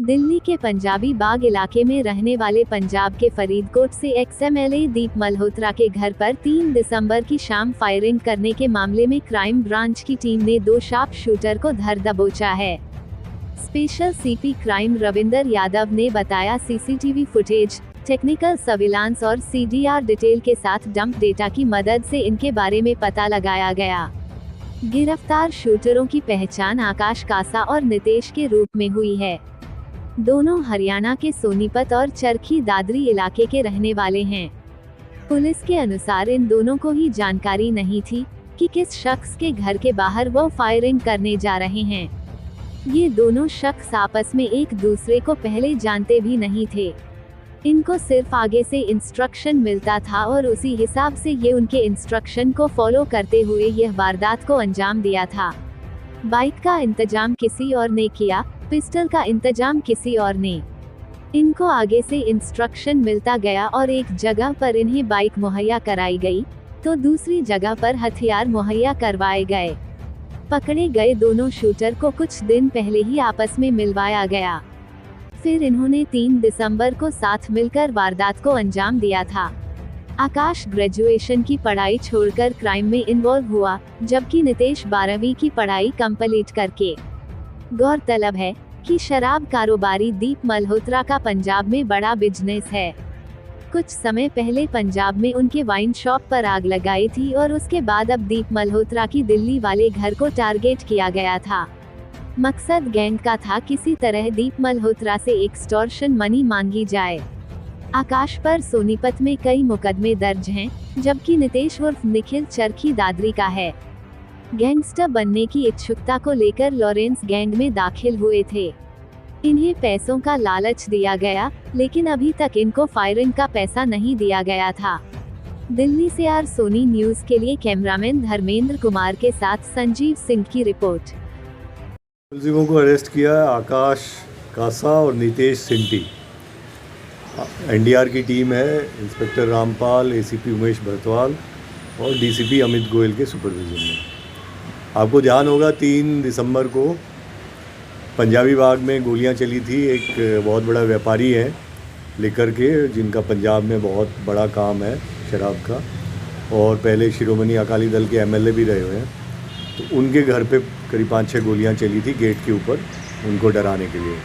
दिल्ली के पंजाबी बाग इलाके में रहने वाले पंजाब के फरीदकोट से एक्स-एमएलए दीप मल्होत्रा के घर पर 3 दिसंबर की शाम फायरिंग करने के मामले में क्राइम ब्रांच की टीम ने 2 शार्प शूटर को धर दबोचा है। Special CP crime Ravinder Yadav ने बताया, सीसीटीवी फुटेज, टेक्निकल सर्विलांस और सीडीआर डिटेल के साथ डंप डेटा की मदद से इनके बारे में पता लगाया गया। गिरफ्तार शूटरों की पहचान आकाश कासा और नितेश के रूप में हुई है। दोनों हरियाणा के सोनीपत और चरखी दादरी इलाके के रहने वाले हैं। पुलिस के अनुसार इन दोनों को ही जानकारी नहीं थी कि किस शख्स के घर के बाहर वो फायरिंग करने जा रहे हैं। ये दोनों शख्स आपस में एक दूसरे को पहले जानते भी नहीं थे। इनको सिर्फ आगे से इंस्ट्रक्शन मिलता था और उसी हिसाब से ये उनके इंस्ट्रक्शन को फॉलो करते हुए यह वारदात को अंजाम दिया था। बाइक का इंतजाम किसी और ने किया, पिस्टल का इंतजाम किसी और ने। इनको आगे से इंस्ट्रक्शन मिलता गया और एक जगह पर इन्हें बाइक मुहैया कराई गई, तो दूसरी जगह पर हथियार मुहैया करवाए गए। पकड़े गए दोनों शूटर को कुछ दिन पहले ही आपस में मिलवाया गया। फिर इन्होंने 3 दिसंबर को साथ मिलकर वारदात को अंजाम दिया था। आकाश ग्रेजुएशन की पढ़ाई छोड़कर क्राइम में इन्वॉल्व हुआ, जबकि नितेश 12वीं की पढ़ाई कंप्लीट करके। गौरतलब है कि शराब कारोबारी दीप मल्होत्रा का पंजाब में बड़ा बिजनेस है। कुछ समय पहले पंजाब में उनके वाइन शॉप पर आग लगाई थी और उसके बाद अब दीप मल्होत्रा की दिल्ली वाले घर को टारगेट किया गया था। मकसद गैंग का था किसी तरह दीप मल्होत्रा से एक्सटॉर्शन मनी मांगी जाए। आकाश पर सोनीपत में कई मुकदमे दर्ज हैं, जबकि नितेश उर्फ निखिल चरखी दादरी का है। गैंगस्टर बनने की इच्छुकता को लेकर लॉरेंस गैंग में दाखिल हुए थे। इन्हें पैसों का लालच दिया गया, लेकिन अभी तक इनको फायरिंग का पैसा नहीं दिया गया था। दिल्ली से आर सोनी न्यूज के लिए कैमरामैन धर्मेंद्र कुमार के साथ संजीव सिंह की रिपोर्ट। मुलजिमों को अरेस्ट किया आकाश कासा और नितेश सिंटी। एनडीआर की टीम है, इंस्पेक्टर रामपाल, एसीपी उमेश भरतवाल और डीसीपी अमित गोयल के सुपरविजन में। आपको ध्यान होगा 3 दिसंबर को पंजाबी बाग में गोलियां चली थी। एक बहुत बड़ा व्यापारी है लेकर के, जिनका पंजाब में बहुत बड़ा काम है शराब का, और पहले शिरोमणि अकाली दल के एमएलए भी रहे हुए हैं। तो उनके घर पे करीब 5-6 गोलियां चली थी गेट के ऊपर, उनको डराने के लिए।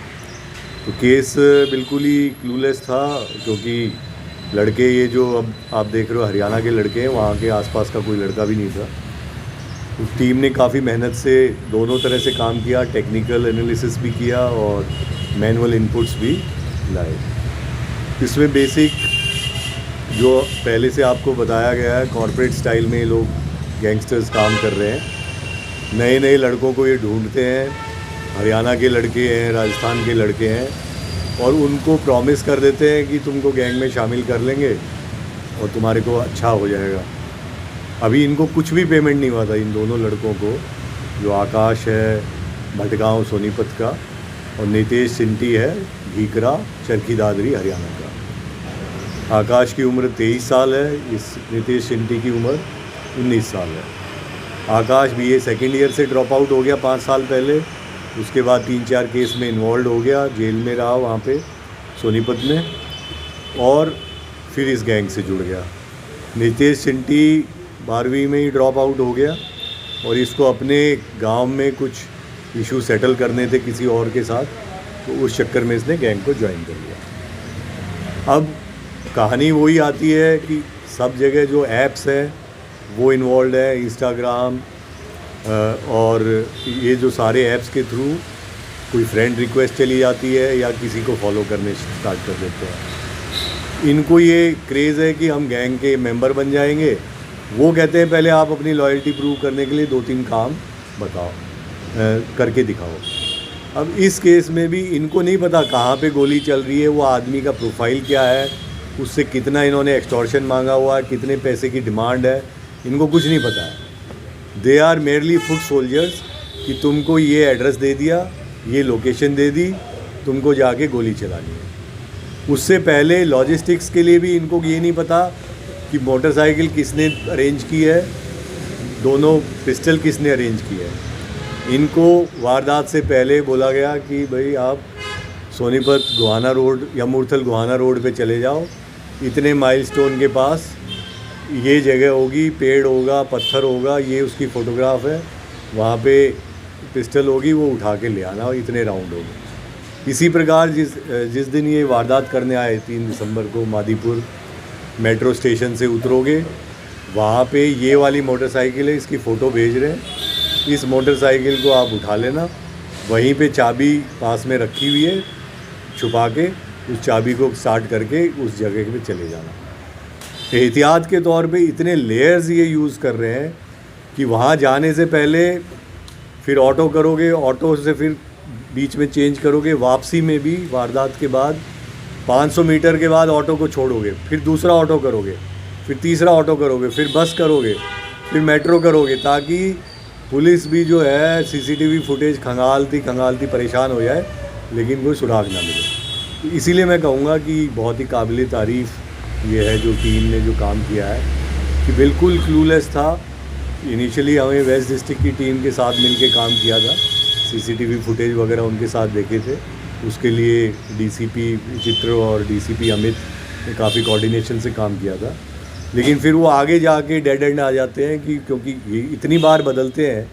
तो केस बिल्कुल ही क्लूलेस था, क्योंकि लड़के ये जो अब आप देख रहे हो हरियाणा के लड़के हैं, वहाँ के आसपास का कोई लड़का भी नहीं था। उस टीम ने काफ़ी मेहनत से दोनों तरह से काम किया, टेक्निकल एनालिसिस भी किया और मैनुअल इनपुट्स भी लाए। इसमें बेसिक जो पहले से आपको बताया गया है, कॉर्पोरेट स्टाइल में लोग गैंगस्टर्स काम कर रहे हैं। नए नए लड़कों को ये ढूंढते हैं, हरियाणा के लड़के हैं, राजस्थान के लड़के हैं, और उनको प्रॉमिस कर देते हैं कि तुमको गैंग में शामिल कर लेंगे और तुम्हारे को अच्छा हो जाएगा। अभी इनको कुछ भी पेमेंट नहीं हुआ था इन दोनों लड़कों को, जो आकाश है भटगांव सोनीपत का और नितेश सिंटी है भीकरा चरखी दादरी हरियाणा का। आकाश की उम्र 23 साल है, इस नितेश सिंटी की उम्र 19 साल है। आकाश बीए सेकेंड ईयर से ड्रॉप आउट हो गया 5 साल पहले। उसके बाद 3-4 केस में इन्वॉल्व हो गया, जेल में रहा वहाँ पे सोनीपत में, और फिर इस गैंग से जुड़ गया। नितेश सिंटी 12वीं में ही ड्रॉप आउट हो गया और इसको अपने गांव में कुछ इशू सेटल करने थे किसी और के साथ, तो उस चक्कर में इसने गैंग को ज्वाइन कर लिया। अब कहानी वही आती है कि सब जगह जो ऐप्स हैं वो इन्वॉल्व है, इंस्टाग्राम और ये जो सारे ऐप्स के थ्रू कोई फ्रेंड रिक्वेस्ट चली जाती है या किसी को फॉलो करने स्टार्ट कर देते हैं। इनको ये क्रेज़ है कि हम गैंग के मेंबर बन जाएंगे। वो कहते हैं पहले आप अपनी लॉयल्टी प्रूव करने के लिए 2-3 काम बताओ, करके दिखाओ। अब इस केस में भी इनको नहीं पता कहाँ पे गोली चल रही है, वो आदमी का प्रोफाइल क्या है, उससे कितना इन्होंने एक्सटॉर्शन मांगा हुआ है, कितने पैसे की डिमांड है, इनको कुछ नहीं पता है। They are merely foot soldiers कि तुमको ये एड्रेस दे दिया, ये लोकेशन दे दी, तुमको जाके गोली चलानी है। उससे पहले लॉजिस्टिक्स के लिए भी इनको ये नहीं पता कि मोटरसाइकिल किसने अरेंज की है, दोनों पिस्टल किसने अरेंज की है। इनको वारदात से पहले बोला गया कि भाई आप सोनीपत गोहाना रोड या मूर्थल गोहाना रोड पे चले जाओ, इतने माइलस्टोन के पास ये जगह होगी, पेड़ होगा, पत्थर होगा, ये उसकी फ़ोटोग्राफ है, वहाँ पे पिस्टल होगी, वो उठा के ले आना और इतने राउंड होंगे। इसी प्रकार जिस दिन ये वारदात करने आए 3 दिसंबर को मादीपुर मेट्रो स्टेशन से उतरोगे, वहाँ पे ये वाली मोटरसाइकिल है, इसकी फ़ोटो भेज रहे हैं। इस मोटरसाइकिल को आप उठा लेना, वहीं पे चाबी पास में रखी हुई है, छुपा के उस चाबी को स्टार्ट करके उस जगह पे चले जाना। एहतियात के तौर पे इतने लेयर्स ये यूज़ कर रहे हैं कि वहाँ जाने से पहले फिर ऑटो करोगे, ऑटो से फिर बीच में चेंज करोगे, वापसी में भी वारदात के बाद 500 मीटर के बाद ऑटो को छोड़ोगे, फिर दूसरा ऑटो करोगे, फिर तीसरा ऑटो करोगे, फिर बस करोगे, फिर मेट्रो करोगे, ताकि पुलिस भी जो है सीसीटीवी फुटेज खंगालती परेशान हो जाए, लेकिन कोई सुराग ना मिले। इसीलिए मैं कहूँगा कि बहुत ही काबिल तारीफ़ ये है जो टीम ने जो काम किया है, कि बिल्कुल क्लूलेस था। इनिशियली हमें वेस्ट डिस्ट्रिक्ट की टीम के साथ मिलके काम किया था, सीसीटीवी फुटेज वगैरह उनके साथ देखे थे, उसके लिए डीसीपी चित्र और डीसीपी अमित ने काफ़ी कोऑर्डिनेशन से काम किया था। लेकिन फिर वो आगे जाके डेड एंड आ जाते हैं कि क्योंकि ये इतनी बार बदलते हैं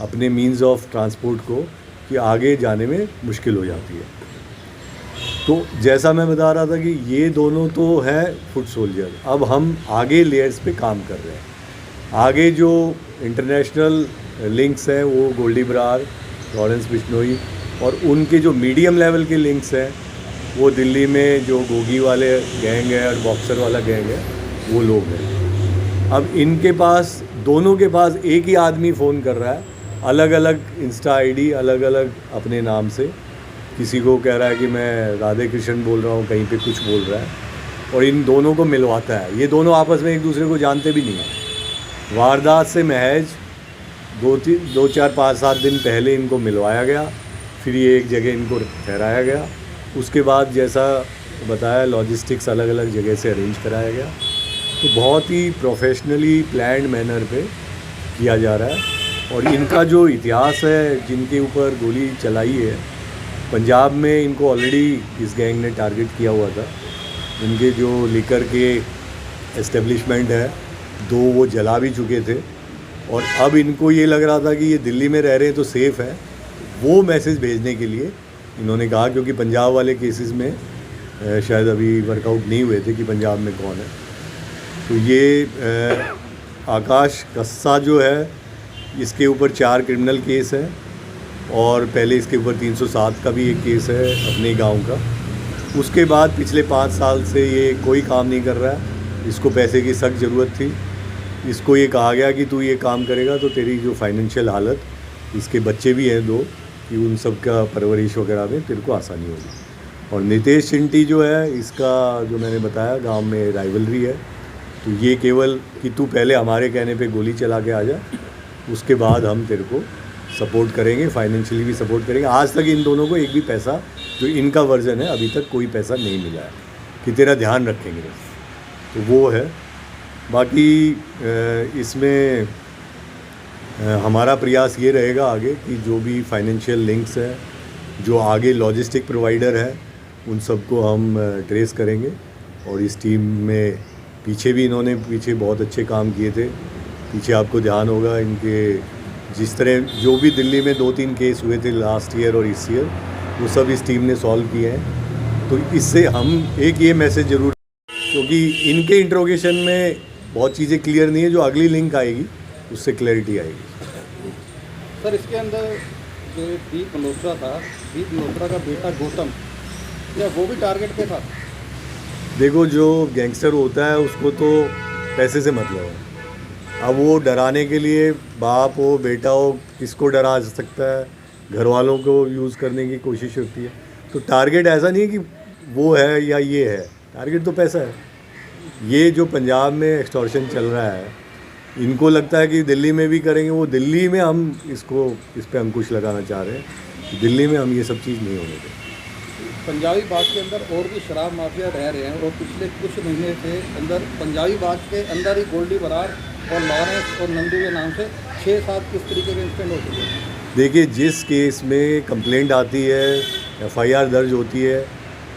अपने मींस ऑफ ट्रांसपोर्ट को कि आगे जाने में मुश्किल हो जाती है। तो जैसा मैं बता रहा था कि ये दोनों तो हैं फुट सोल्जर, अब हम आगे लेयर्स पे काम कर रहे हैं। आगे जो इंटरनेशनल लिंक्स हैं वो गोल्डी बरार, लॉरेंस बिश्नोई, और उनके जो मीडियम लेवल के लिंक्स हैं वो दिल्ली में जो गोगी वाले गैंग है और बॉक्सर वाला गैंग है, वो लोग हैं। अब इनके पास, दोनों के पास एक ही आदमी फ़ोन कर रहा है, अलग अलग इंस्टा आईडी, अलग अलग अपने नाम से। किसी को कह रहा है कि मैं राधे कृष्ण बोल रहा हूँ, कहीं पे कुछ बोल रहा है, और इन दोनों को मिलवाता है। ये दोनों आपस में एक दूसरे को जानते भी नहीं हैं। वारदात से महज 2, 4, 5, 7 दिन पहले इनको मिलवाया गया, फिर ये एक जगह इनको ठहराया गया। उसके बाद जैसा बताया, लॉजिस्टिक्स अलग अलग जगह से अरेंज कराया गया। तो बहुत ही प्रोफेशनली प्लान्ड मैनर पे किया जा रहा है। और इनका जो इतिहास है, जिनके ऊपर गोली चलाई है, पंजाब में इनको ऑलरेडी इस गैंग ने टारगेट किया हुआ था। इनके जो लिकर के एस्टेब्लिशमेंट है, 2 वो जला भी चुके थे, और अब इनको ये लग रहा था कि ये दिल्ली में रह रहे हैं तो सेफ़ है। वो मैसेज भेजने के लिए इन्होंने कहा, क्योंकि पंजाब वाले केसेस में शायद अभी वर्कआउट नहीं हुए थे कि पंजाब में कौन है। तो ये आकाश कस्सा जो है, इसके ऊपर 4 क्रिमिनल केस हैं, और पहले इसके ऊपर 307 का भी एक केस है अपने गांव का। उसके बाद पिछले 5 साल से ये कोई काम नहीं कर रहा है। इसको पैसे की सख्त ज़रूरत थी। इसको ये कहा गया कि तू ये काम करेगा तो तेरी जो फाइनेंशियल हालत, इसके बच्चे भी हैं 2, कि उन सब का परवरिश वगैरह में तेरे को आसानी होगी। और नितेश चिंटी जो है, इसका जो मैंने बताया गांव में राइवलरी है, तो ये केवल कि तू पहले हमारे कहने पे गोली चला के आ जा, उसके बाद हम तेरे को सपोर्ट करेंगे, फाइनेंशियली भी सपोर्ट करेंगे। आज तक इन दोनों को एक भी पैसा, जो इनका वर्जन है, अभी तक कोई पैसा नहीं मिला है कि तेरा ध्यान रखेंगे, तो वो है। बाकी इसमें हमारा प्रयास ये रहेगा आगे कि जो भी फाइनेंशियल लिंक्स है, जो आगे लॉजिस्टिक प्रोवाइडर है, उन सबको हम ट्रेस करेंगे। और इस टीम में पीछे भी इन्होंने बहुत अच्छे काम किए थे। पीछे आपको ध्यान होगा, इनके जिस तरह जो भी दिल्ली में 2-3 केस हुए थे लास्ट ईयर और इस ईयर, वो सब इस टीम ने सॉल्व किए हैं। तो इससे हम एक ये मैसेज ज़रूर, क्योंकि इनके इंट्रोगेशन में बहुत चीज़ें क्लियर नहीं है, जो अगली लिंक आएगी उससे क्लैरिटी आएगी। सर, इसके अंदर जो दीप मल्होत्रा था, दीप मल्होत्रा का बेटा गौतम, क्या वो भी टारगेट पे था? देखो, जो गैंगस्टर होता है उसको तो पैसे से मतलब है। अब वो डराने के लिए बाप हो बेटा हो, किसको डरा सकता है, घर वालों को यूज़ करने की कोशिश होती है। तो टारगेट ऐसा नहीं है कि वो है या ये है, टारगेट तो पैसा है। ये जो पंजाब में एक्सटॉर्शन चल रहा है, इनको लगता है कि दिल्ली में भी करेंगे। वो दिल्ली में हम इस पर अंकुश लगाना चाह रहे हैं। दिल्ली में हम ये सब चीज़ नहीं होने दें। पंजाबी बाग के अंदर और भी शराब माफिया रह रहे हैं, और पिछले कुछ महीने से अंदर पंजाबी बाग के अंदर ही गोल्डी बरार और लॉरेंस और नंदू के नाम से 6-7 इस तरीके के इंसिडेंट हो चुके हैं। देखिए, जिस केस में कंप्लेंट आती है, एफआईआर दर्ज होती है,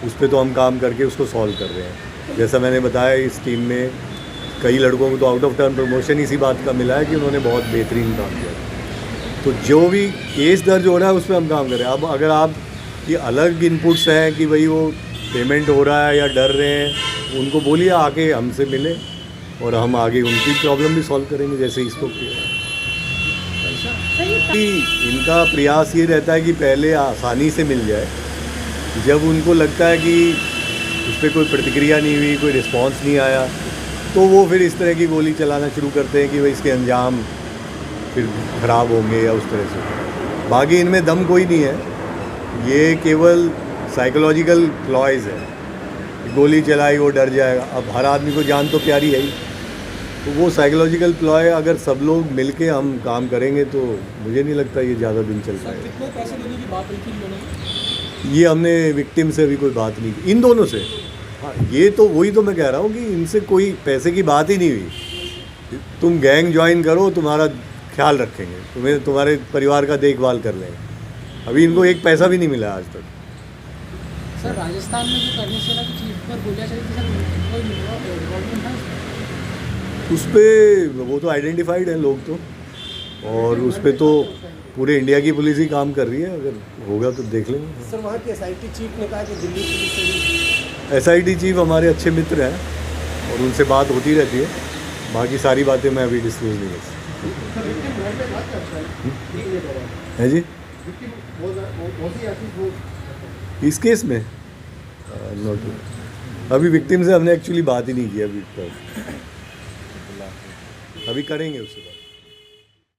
उस पे तो हम काम करके उसको सॉल्व कर रहे हैं। जैसा मैंने बताया, इस टीम में कई लड़कों को तो आउट ऑफ टर्न प्रमोशन इसी बात का मिला है कि उन्होंने बहुत बेहतरीन काम किया। तो जो भी केस दर्ज हो रहा है उस पर हम काम कर रहे हैं। अब अगर आप ये अलग इनपुट्स हैं कि भाई वो पेमेंट हो रहा है या डर रहे हैं, उनको बोलिए आके हमसे मिले और हम आगे उनकी प्रॉब्लम भी सॉल्व करेंगे जैसे इसको किया। इनका प्रयास ये रहता है कि पहले आसानी से मिल जाए, जब उनको लगता है कि उस पर कोई प्रतिक्रिया नहीं हुई, कोई रिस्पांस नहीं आया, तो वो फिर इस तरह की गोली चलाना शुरू करते हैं कि भाई इसके अंजाम फिर ख़राब होंगे या उस तरह से। बाकी इनमें दम कोई नहीं है, ये केवल साइकोलॉजिकल प्लॉयज़ है। गोली चलाई वो डर जाएगा। अब हर आदमी को जान तो प्यारी है ही, तो वो साइकोलॉजिकल प्लॉय अगर सब लोग मिलके हम काम करेंगे तो मुझे नहीं लगता ये ज़्यादा दिन चल पाएगा। कितने पैसे देने की बात हुई थी इन दोनों की? ये हमने विक्टिम से अभी कोई बात नहीं की, इन दोनों से। हाँ, ये तो वही तो मैं कह रहा हूँ कि इनसे कोई पैसे की बात ही नहीं हुई। तुम गैंग ज्वाइन करो, तुम्हारा ख्याल रखेंगे, तुम्हें तुम्हारे परिवार का देखभाल कर लेंगे। अभी इनको एक पैसा भी नहीं मिला आज तक। सर, राजस्थान में जो करनी सेना की चीफ पर गोलियां चली थी, सर कोई इन्वॉल्वमेंट था उस पर? वो तो आइडेंटिफाइड है लोग तो, और उस पर तो पूरे इंडिया की पुलिस ही काम कर रही है। अगर होगा तो देख लेंगे। सर, वहाँ के एसआईटी चीफ ने कहा कि दिल्ली पुलिस से एसआईटी चीफ हमारे अच्छे मित्र हैं और उनसे बात होती रहती है। बाकी सारी बातें मैं अभी डिस्क्लोज नहीं कर सकता। है जी, इस केस में नॉट। अभी विक्टिम से हमने एक्चुअली बात ही नहीं की अभी तक। अभी करेंगे उससे बात।